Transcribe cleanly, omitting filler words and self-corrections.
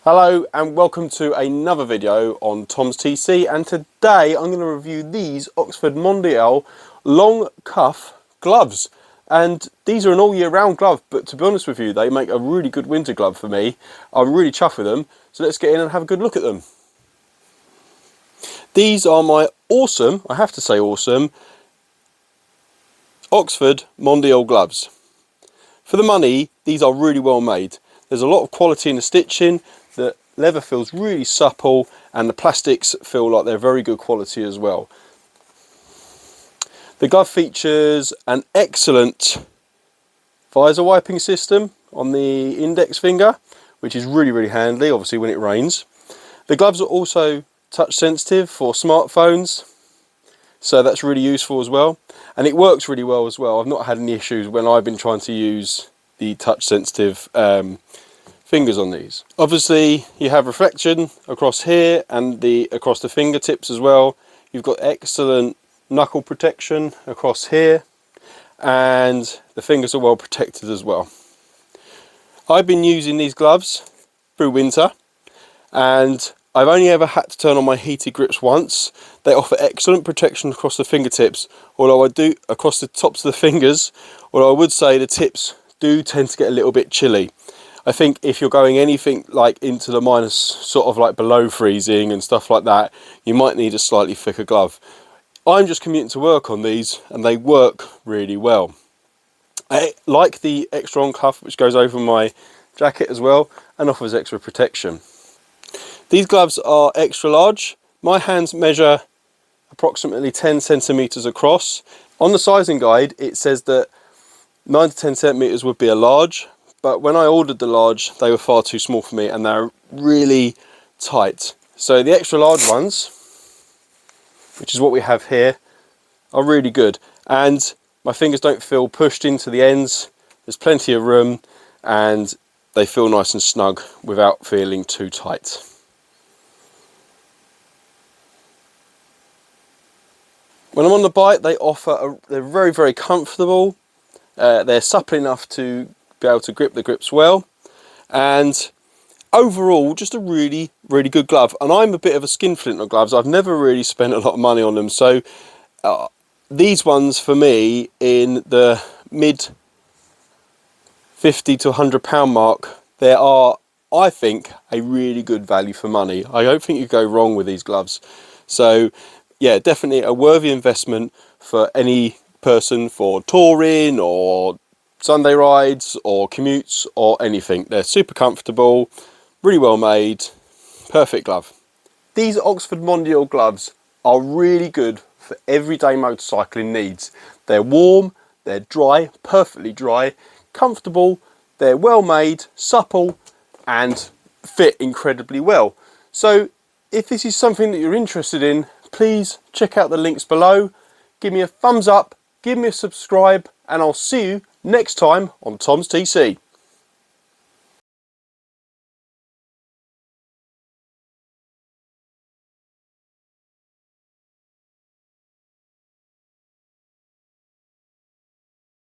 Hello and welcome to another video on Tom's TC, and today I'm going to review these Oxford Mondial long cuff gloves. And these are an all year round glove, but to be honest with you, they make a really good winter glove for me. I'm really chuffed with them, so let's get in and have a good look at them. These are my awesome, I have to say awesome, Oxford Mondial gloves. For the money, these are really well made. There's a lot of quality in the stitching, the leather feels really supple, and the plastics feel like they're very good quality as well. The glove features an excellent visor wiping system on the index finger, which is really handy, obviously when it rains. The gloves are also touch sensitive for smartphones, so that's really useful as well, and it works really well as well. I've not had any issues when I've been trying to use the touch sensitive fingers on these. Obviously you have reflection across here and across the fingertips as well. You've got excellent knuckle protection across here, and the fingers are well protected as well. I've been using these gloves through winter, and I've only ever had to turn on my heated grips once. They offer excellent protection across the fingertips, although I do across the tops of the fingers, although I would say the tips do tend to get a little bit chilly. I think if you're going anything like into the minus, sort of like below freezing and stuff like that, you might need a slightly thicker glove. I'm just commuting to work on these and they work really well. I like the extra on cuff, which goes over my jacket as well and offers extra protection. These gloves are extra large. My hands measure approximately 10 centimeters across. On the sizing guide it says that 9 to 10 centimeters would be a large, but when I ordered the large they were far too small for me and they're really tight. So the extra large ones, which is what we have here, are really good, and my fingers don't feel pushed into the ends. There's plenty of room and they feel nice and snug without feeling too tight. When I'm on the bike, they're very comfortable. They're supple enough to be able to grip the grips well, and overall just a really good glove. And I'm a bit of a skinflint on gloves. I've never really spent a lot of money on them, so these ones for me in the mid £50 to £100 mark, they are, I think, a really good value for money. I don't think you go wrong with these gloves. So yeah, definitely a worthy investment for any person for touring or Sunday rides or commutes or anything. They're super comfortable, really well made, perfect glove. These Oxford Mondial gloves are really good for everyday motorcycling needs. They're warm, they're dry, perfectly dry, comfortable, they're well made, supple, and fit incredibly well. So if this is something that you're interested in, please check out the links below, give me a thumbs up, give me a subscribe, and I'll see you next time on Tom's TC.